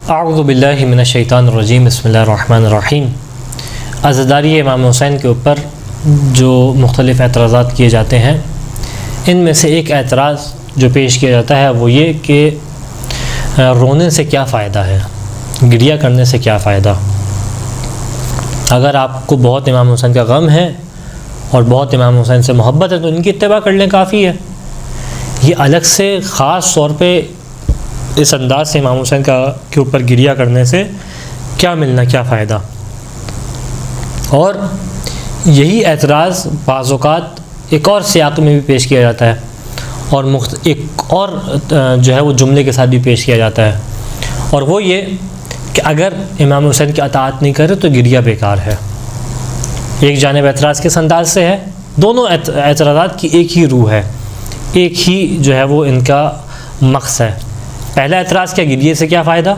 اعوذ باللہ من الشیطان الرجیم، بسم اللہ الرحمن الرحیم۔ عزاداری امام حسین کے اوپر جو مختلف اعتراضات کیے جاتے ہیں، ان میں سے ایک اعتراض جو پیش کیا جاتا ہے وہ یہ کہ رونے سے کیا فائدہ ہے، گریہ کرنے سے کیا فائدہ۔ اگر آپ کو بہت امام حسین کا غم ہے اور بہت امام حسین سے محبت ہے تو ان کی اتباع کر لیں، کافی ہے۔ یہ الگ سے خاص طور پہ اس انداز سے امام حسین کے اوپر گریہ کرنے سے کیا ملنا، کیا فائدہ۔ اور یہی اعتراض بعض اوقات ایک اور سیاق میں بھی پیش کیا جاتا ہے اور ایک اور جو ہے وہ جملے کے ساتھ بھی پیش کیا جاتا ہے، اور وہ یہ کہ اگر امام حسین کی اطاعت نہیں کرے تو گریہ بیکار ہے۔ ایک جانب اعتراض کس انداز سے ہے، دونوں اعتراضات کی ایک ہی روح ہے، ایک ہی جو ہے وہ ان کا مقصد ہے۔ پہلا اعتراض کیا، گریہ سے کیا فائدہ،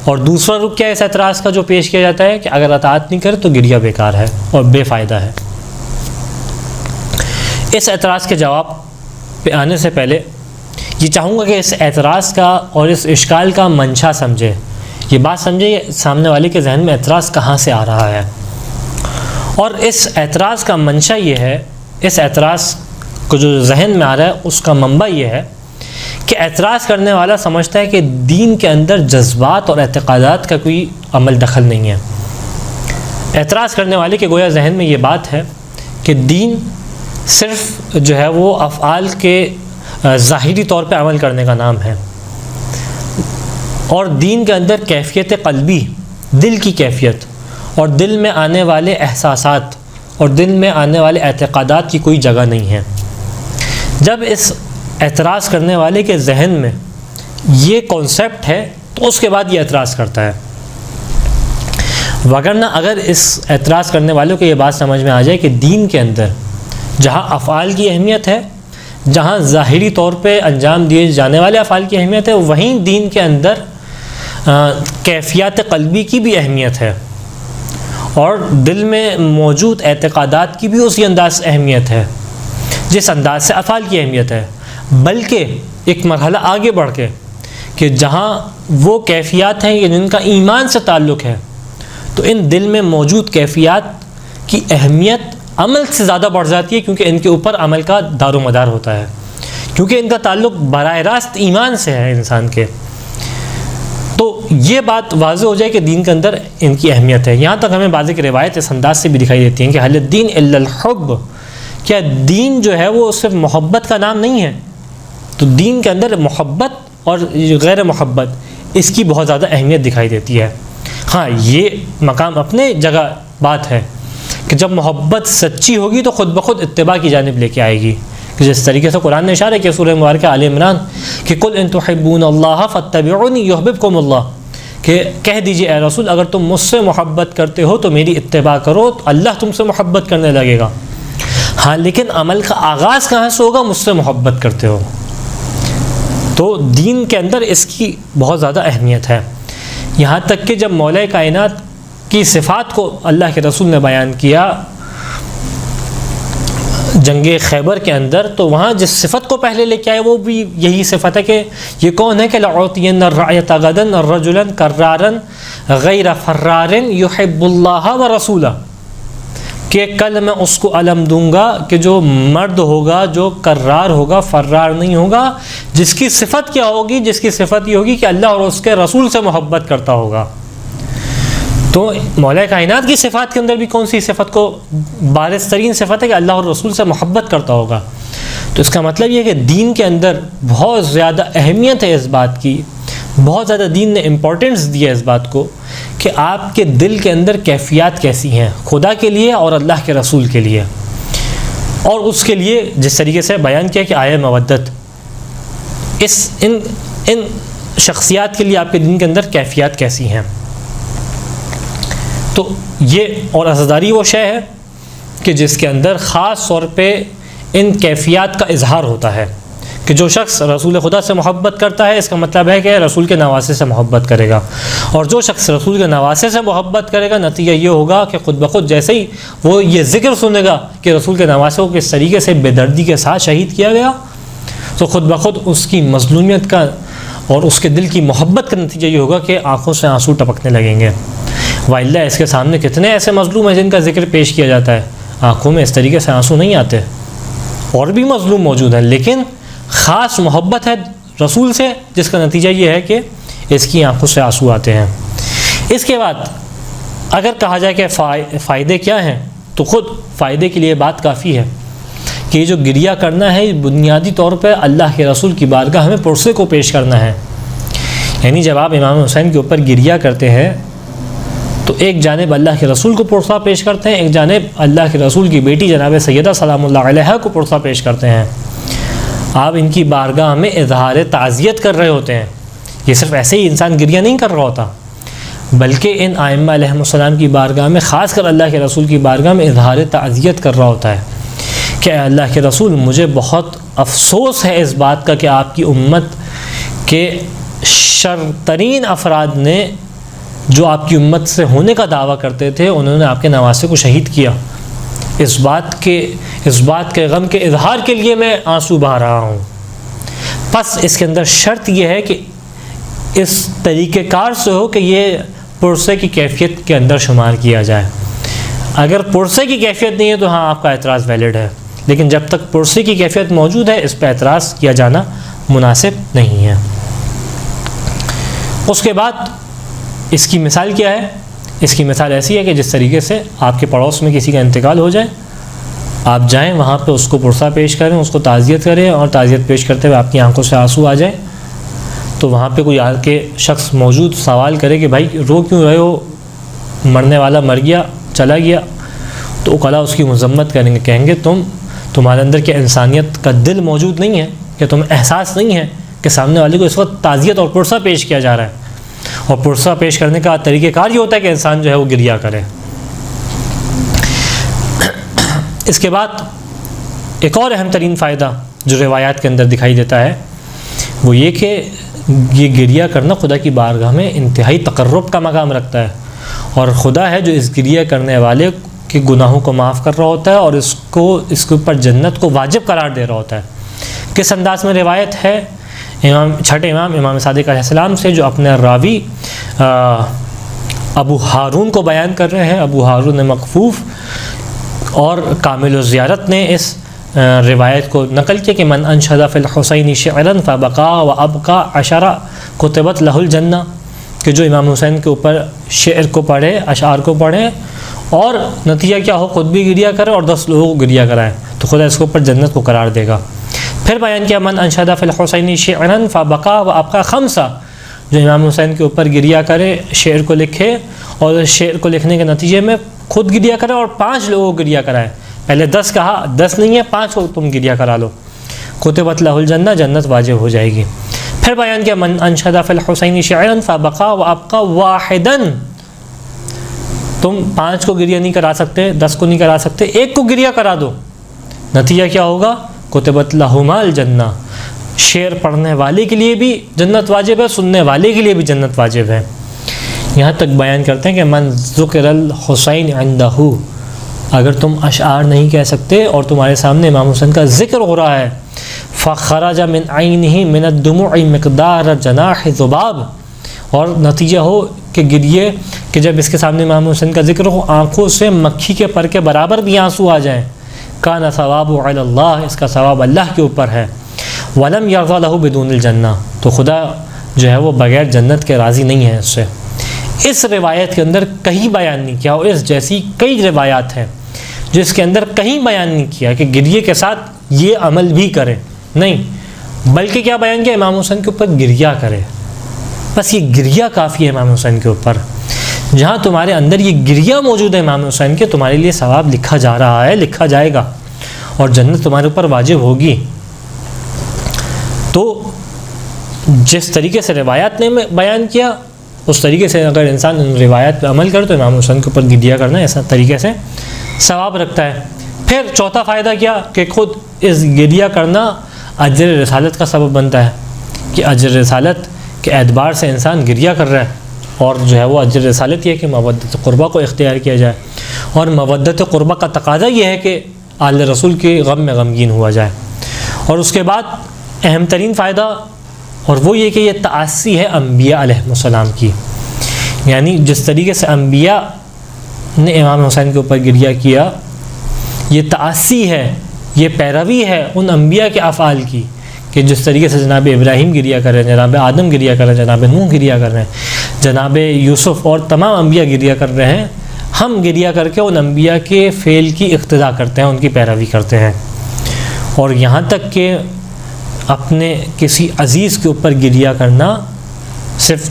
اور دوسرا رخ کیا اس اعتراض کا جو پیش کیا جاتا ہے کہ اگر اطاعت نہیں کرے تو گریہ بیکار ہے اور بے فائدہ ہے۔ اس اعتراض کے جواب پہ آنے سے پہلے یہ چاہوں گا کہ اس اعتراض کا اور اس اشکال کا منشا سمجھے، یہ بات سمجھے سامنے والے کے ذہن میں اعتراض کہاں سے آ رہا ہے۔ اور اس اعتراض کا منشا یہ ہے، اس اعتراض کو جو ذہن میں آ رہا ہے اس کا منبع یہ ہے کہ اعتراض کرنے والا سمجھتا ہے کہ دین کے اندر جذبات اور اعتقادات کا کوئی عمل دخل نہیں ہے۔ اعتراض کرنے والے کے گویا ذہن میں یہ بات ہے کہ دین صرف جو ہے وہ افعال کے ظاہری طور پہ عمل کرنے کا نام ہے، اور دین کے اندر کیفیت قلبی، دل کی کیفیت اور دل میں آنے والے احساسات اور دل میں آنے والے اعتقادات کی کوئی جگہ نہیں ہے۔ جب اس اعتراض کرنے والے کے ذہن میں یہ کانسیپٹ ہے تو اس کے بعد یہ اعتراض کرتا ہے، وگرنہ اگر اس اعتراض کرنے والوں کو یہ بات سمجھ میں آ جائے کہ دین کے اندر جہاں افعال کی اہمیت ہے، جہاں ظاہری طور پہ انجام دیے جانے والے افعال کی اہمیت ہے، وہیں دین کے اندر کیفیات قلبی کی بھی اہمیت ہے اور دل میں موجود اعتقادات کی بھی اسی انداز اہمیت ہے جس انداز سے افعال کی اہمیت ہے، بلکہ ایک مرحلہ آگے بڑھ کے کہ جہاں وہ کیفیات ہیں جن کا ایمان سے تعلق ہے، تو ان دل میں موجود کیفیات کی اہمیت عمل سے زیادہ بڑھ جاتی ہے، کیونکہ ان کے اوپر عمل کا دار و مدار ہوتا ہے، کیونکہ ان کا تعلق براہ راست ایمان سے ہے انسان کے۔ تو یہ بات واضح ہو جائے کہ دین کے اندر ان کی اہمیت ہے۔ یہاں تک ہمیں بعض ایک روایت اس انداز سے بھی دکھائی دیتی ہیں کہ حل الدین الا الحب، کیا دین جو ہے وہ صرف محبت کا نام نہیں ہے؟ تو دین کے اندر محبت اور غیر محبت اس کی بہت زیادہ اہمیت دکھائی دیتی ہے۔ ہاں، یہ مقام اپنے جگہ بات ہے کہ جب محبت سچی ہوگی تو خود بخود اتباع کی جانب لے کے آئے گی، کہ جس طریقے سے قرآن نے اشارہ کیا سورہ مبارکہ آل عمران کہ قل ان تحبون اللہ فاتبعونی یحببکم اللہ، کہ کہہ دیجئے اے رسول اگر تم مجھ سے محبت کرتے ہو تو میری اتباع کرو تو اللہ تم سے محبت کرنے لگے گا۔ ہاں، لیکن عمل کا آغاز کہاں سے ہوگا؟ مجھ سے محبت کرتے ہو۔ تو دین کے اندر اس کی بہت زیادہ اہمیت ہے، یہاں تک کہ جب مولا کائنات کی صفات کو اللہ کے رسول نے بیان کیا جنگ خیبر کے اندر، تو وہاں جس صفت کو پہلے لے کے آئے وہ بھی یہی صفت ہے کہ یہ کون ہے کہ لَأُعْطِيَنَّ الرَّعْيَةَ غَدًا رَجُلًا كَرَّارًا غَيْرَ فَرَّارٍ يُحِبُّ اللَّهَ وَرَسُولَهُ، کہ کل میں اس کو علم دوں گا کہ جو مرد ہوگا جو کرار ہوگا، فرار نہیں ہوگا، جس کی صفت کیا ہوگی؟ جس کی صفت یہ ہوگی کہ اللہ اور اس کے رسول سے محبت کرتا ہوگا۔ تو مولا کائنات کی صفات کے اندر بھی کون سی صفت کو بارز ترین صفت ہے کہ اللہ اور رسول سے محبت کرتا ہوگا۔ تو اس کا مطلب یہ ہے کہ دین کے اندر بہت زیادہ اہمیت ہے اس بات کی، بہت زیادہ دین نے امپورٹنس دی ہے اس بات کو کہ آپ کے دل کے اندر کیفیات کیسی ہیں خدا کے لیے اور اللہ کے رسول کے لیے، اور اس کے لیے جس طریقے سے بیان کیا کہ آئے مودت، ان شخصیات کے لیے آپ کے دین کے اندر کیفیات کیسی ہیں۔ تو یہ اور عزاداری وہ شے ہے کہ جس کے اندر خاص طور پہ ان کیفیات کا اظہار ہوتا ہے کہ جو شخص رسول خدا سے محبت کرتا ہے اس کا مطلب ہے کہ رسول کے نواسے سے محبت کرے گا، اور جو شخص رسول کے نواسے سے محبت کرے گا نتیجہ یہ ہوگا کہ خود بخود جیسے ہی وہ یہ ذکر سنے گا کہ رسول کے نواسے کو کس طریقے سے بے دردی کے ساتھ شہید کیا گیا، تو خود بخود اس کی مظلومیت کا اور اس کے دل کی محبت کا نتیجہ یہ ہوگا کہ آنکھوں سے آنسو ٹپکنے لگیں گے. وَإِلَّا اس کے سامنے کتنے ایسے مظلوم ہیں جن کا ذکر پیش کیا جاتا ہے, آنکھوں میں اس طریقے سے آنسو نہیں آتے. اور بھی مظلوم موجود ہیں, لیکن خاص محبت ہے رسول سے, جس کا نتیجہ یہ ہے کہ اس کی آنکھوں سے آنسو آتے ہیں. اس کے بعد اگر کہا جائے کہ فائدے کیا ہیں, تو خود فائدے کے لیے بات کافی ہے کہ یہ جو گریہ کرنا ہے بنیادی طور پہ اللہ کے رسول کی بارگاہ میں پرسے کو پیش کرنا ہے. یعنی جب آپ امام حسین کے اوپر گریہ کرتے ہیں تو ایک جانب اللہ کے رسول کو پرسہ پیش کرتے ہیں, ایک جانب اللہ کے رسول کی بیٹی جناب سیدہ سلام اللہ علیہا کو پرسہ پیش کرتے ہیں. آپ ان کی بارگاہ میں اظہار تعزیت کر رہے ہوتے ہیں. یہ صرف ایسے ہی انسان گریہ نہیں کر رہا ہوتا, بلکہ ان ائمہ علیہم السلام کی بارگاہ میں, خاص کر اللہ کے رسول کی بارگاہ میں اظہار تعزیت کر رہا ہوتا ہے کہ اے اللہ کے رسول, مجھے بہت افسوس ہے اس بات کا کہ آپ کی امت کے شرترین افراد نے جو آپ کی امت سے ہونے کا دعویٰ کرتے تھے, انہوں نے آپ کے نواسے کو شہید کیا. اس بات کے غم کے اظہار کے لیے میں آنسو بہا رہا ہوں. پس اس کے اندر شرط یہ ہے کہ اس طریقہ کار سے ہو کہ یہ پرسے کی کیفیت کے اندر شمار کیا جائے. اگر پرسے کی کیفیت نہیں ہے تو ہاں آپ کا اعتراض ویلڈ ہے, لیکن جب تک پرسے کی کیفیت موجود ہے اس پہ اعتراض کیا جانا مناسب نہیں ہے. اس کے بعد اس کی مثال کیا ہے؟ اس کی مثال ایسی ہے کہ جس طریقے سے آپ کے پڑوس میں کسی کا انتقال ہو جائے, آپ جائیں وہاں پہ اس کو پرسہ پیش کریں, اس کو تعزیت کریں, اور تعزیت پیش کرتے ہوئے آپ کی آنکھوں سے آنسو آ جائیں, تو وہاں پہ کوئی آ کے شخص موجود سوال کرے کہ بھائی رو کیوں رہے ہو, مرنے والا مر گیا, چلا گیا, تو عقلاء اس کی مذمت کریں گے, کہیں گے تمہارے اندر کیا انسانیت کا دل موجود نہیں ہے, کہ تمہیں احساس نہیں ہے کہ سامنے والے کو اس وقت تعزیت اور پرسہ پیش کیا جا رہا ہے. اور پرسہ پیش کرنے کا طریقہ کار یہ ہوتا ہے کہ انسان جو ہے وہ گریہ کرے. اس کے بعد ایک اور اہم ترین فائدہ جو روایات کے اندر دکھائی دیتا ہے وہ یہ کہ یہ گریہ کرنا خدا کی بارگاہ میں انتہائی تقرب کا مقام رکھتا ہے, اور خدا ہے جو اس گریہ کرنے والے کے گناہوں کو معاف کر رہا ہوتا ہے اور اس کے اوپر جنت کو واجب قرار دے رہا ہوتا ہے. کس انداز میں روایت ہے؟ چھٹے امام صادق علیہ السلام سے, جو اپنے راوی ابو ہارون کو بیان کر رہے ہیں. ابو ہارون مقفوف اور کامل الزیارت نے اس روایت کو نقل کیا کہ من انشد فی الحسین شعرا فبقا وابقا عشرہ کتبت لہ الجنہ, کہ جو امام حسین کے اوپر شعر کو پڑھے, اشعار کو پڑھے, اور نتیجہ کیا ہو خود بھی گریہ کرے اور 10 لوگوں کو گریہ کرائے, تو خدا اس کے اوپر جنت کو قرار دے گا. پھر بیان کیا من انشد فی الحسین شعرا فبقا وابقا خمسہ, جو امام حسین کے اوپر گریہ کرے, شعر کو لکھے, اور شعر کو لکھنے کے نتیجے میں خود گریہ کرے اور 5 لوگوں کو گریہ کرائے. پہلے 10 کہا, 10 نہیں ہے 5 کو تم گریہ کرا لو, کتبت لہ الجنہ, جنت واجب ہو جائے گی. پھر بیان کیا من انشد فی الحسین شعرا فبقا وابقا واحدا, تم 5 کو گریہ نہیں کرا سکتے, 10 کو نہیں کرا سکتے, 1 کو گریہ کرا دو, نتیجہ کیا ہوگا کتبت لہما الجنہ, شعر پڑھنے والے کے لیے بھی جنت واجب ہے, سننے والے کے لیے بھی جنت واجب ہے. یہاں تک بیان کرتے ہیں کہ من ذکر الحسین عندہ, اگر تم اشعار نہیں کہہ سکتے اور تمہارے سامنے امام حسین کا ذکر ہو رہا ہے, فخرج من عینہ من الدموع مقدار جناح ذباب, اور نتیجہ ہو کہ گریے کہ جب اس کے سامنے امام حسین کا ذکر ہو آنکھوں سے مکھی کے پر کے برابر بھی آنسو آ جائیں, کان ثواب علی اللہ, اس کا ثواب اللہ کے اوپر ہے. ولم یرضى له بدون الجنہ, تو خدا جو ہے وہ بغیر جنت کے راضی نہیں ہے اس سے. اس روایت کے اندر کہیں بیان نہیں کیا, اور اس جیسی کئی روایات ہیں جس کے اندر کہیں بیان نہیں کیا کہ گریے کے ساتھ یہ عمل بھی کرے, نہیں, بلکہ کیا بیان کیا امام حسین کے اوپر گریہ کرے. بس یہ گریہ کافی ہے امام حسین کے اوپر. جہاں تمہارے اندر یہ گریہ موجود ہے امام حسین کے, تمہارے لیے ثواب لکھا جا رہا ہے, لکھا جائے گا, اور جنت تمہارے اوپر واجب ہوگی. تو جس طریقے سے روایات نے بیان کیا اس طریقے سے اگر انسان ان روایات پہ عمل کرے تو امام حسین کے اوپر گریہ کرنا ایسا طریقے سے ثواب رکھتا ہے. پھر چوتھا فائدہ کیا کہ خود اس گریہ کرنا اجر رسالت کا سبب بنتا ہے, کہ اجر رسالت کے اعتبار سے انسان گریہ کر رہا ہے, اور جو ہے وہ اجر رسالت یہ ہے کہ مودت قربہ کو اختیار کیا جائے, اور مودت قربہ کا تقاضا یہ ہے کہ آل رسول کے غم میں غمگین ہوا جائے. اور اس کے بعد اہم ترین فائدہ اور وہ یہ کہ یہ تعاصی ہے انبیاء علیہ السلام کی، یعنی جس طریقے سے انبیاء نے امام حسین کے اوپر گریہ کیا، یہ تعاصی ہے، یہ پیروی ہے ان انبیاء کے افعال کی کہ جس طریقے سے جناب ابراہیم گریہ کر رہے ہیں، جناب آدم گریہ کر رہے ہیں، جناب نوح گریہ کر رہے ہیں، جناب یوسف اور تمام انبیاء گریہ کر رہے ہیں، ہم گریہ کر کے ان انبیاء کے فعل کی اقتداء کرتے ہیں، ان کی پیروی کرتے ہیں۔ اور یہاں تک کہ اپنے کسی عزیز کے اوپر گریہ کرنا صرف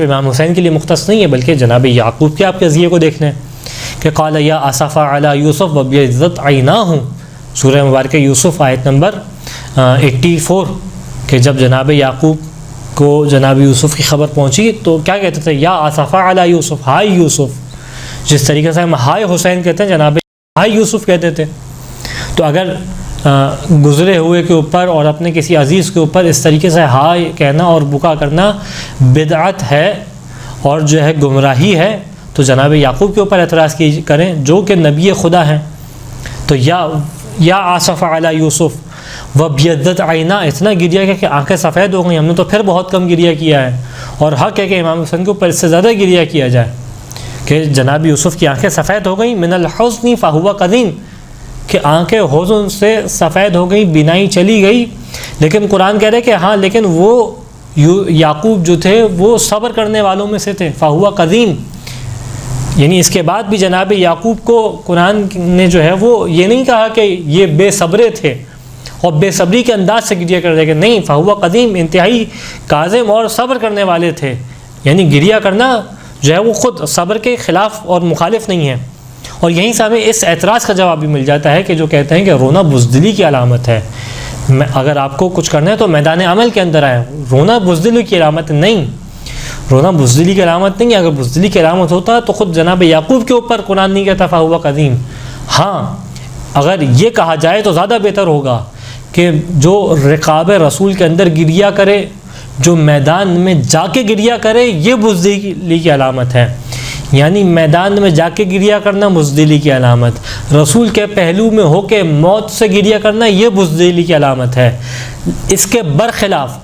امام حسین کے لیے مختص نہیں ہے، بلکہ جناب یعقوب کے آپ کے قضیے کو دیکھ لیں کہ قال یا اسفا علی یوسف وابیضت عیناہ، سورہ مبارکہ یوسف آیت نمبر 84، کہ جب جناب یعقوب کو جناب یوسف کی خبر پہنچی تو کیا کہتے تھے؟ یا اسفا علی یوسف، ہائے یوسف، جس طریقے سے ہم ہائے حسین کہتے ہیں، جناب ہائے یوسف کہتے تھے۔ تو اگر گزرے ہوئے کے اوپر اور اپنے کسی عزیز کے اوپر اس طریقے سے ہائے کہنا اور بکا کرنا بدعت ہے اور جو ہے گمراہی ہے، تو جناب یعقوب کے اوپر اعتراض کریں جو کہ نبی خدا ہیں۔ تو یا آصف علی یوسف وابیضت عینا، اتنا گریہ کہ آنکھیں سفید ہو گئیں، ہم نے تو پھر بہت کم گریہ کیا ہے، اور حق ہے کہ امام حسین کے اوپر اس سے زیادہ گریہ کیا جائے کہ جناب یوسف کی آنکھیں سفید ہو گئیں، من الحزن فہو قدیم، کہ آنکھیں حزن سے سفید ہو گئی، بینائی چلی گئی، لیکن قرآن کہہ رہے کہ ہاں لیکن وہ یعقوب جو تھے وہ صبر کرنے والوں میں سے تھے، فہو قدیم، یعنی اس کے بعد بھی جناب یعقوب کو قرآن نے جو ہے وہ یہ نہیں کہا کہ یہ بے صبرے تھے اور بے صبری کے انداز سے گریہ کر رہے کہ نہیں، فہو قدیم، انتہائی کاظم اور صبر کرنے والے تھے، یعنی گریہ کرنا جو ہے وہ خود صبر کے خلاف اور مخالف نہیں ہے۔ اور یہیں سے ہمیں اس اعتراض کا جواب بھی مل جاتا ہے کہ جو کہتے ہیں کہ رونا بزدلی کی علامت ہے، اگر آپ کو کچھ کرنا ہے تو میدان عمل کے اندر آئے، رونا بزدلی کی علامت نہیں، رونا بزدلی کی علامت نہیں ہے۔ اگر بزدلی کی علامت ہوتا تو خود جناب یعقوب کے اوپر قرآن نہیں کہتا فہو قدیم۔ ہاں اگر یہ کہا جائے تو زیادہ بہتر ہوگا کہ جو رقاب رسول کے اندر گریہ کرے، جو میدان میں جا کے گریہ کرے، یہ بزدلی کی علامت ہے، یعنی میدان میں جا کے گریہ کرنا بزدلی کی علامت، رسول کے پہلو میں ہو کے موت سے گریہ کرنا یہ بزدلی کی علامت ہے۔ اس کے برخلاف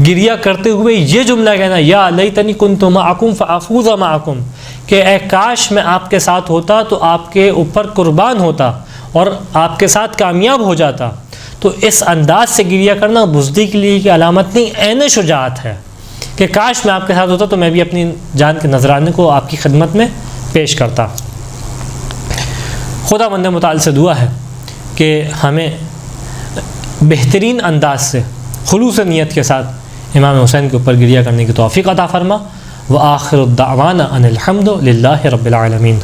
گریہ کرتے ہوئے یہ جملہ کہنا یا لیتنی کنت معکم فافوز معکم، کہ اے کاش میں آپ کے ساتھ ہوتا تو آپ کے اوپر قربان ہوتا اور آپ کے ساتھ کامیاب ہو جاتا، تو اس انداز سے گریہ کرنا بزدلی کی علامت نہیں، عین شجاعت ہے کہ کاش میں آپ کے ساتھ ہوتا تو میں بھی اپنی جان کے نذرانے کو آپ کی خدمت میں پیش کرتا۔ خدا مند متعال سے دعا ہے کہ ہمیں بہترین انداز سے خلوص نیت کے ساتھ امام حسین کے اوپر گریہ کرنے کی توفیق عطا فرما۔ وآخر الدعوانا ان الحمد للہ رب العالمین۔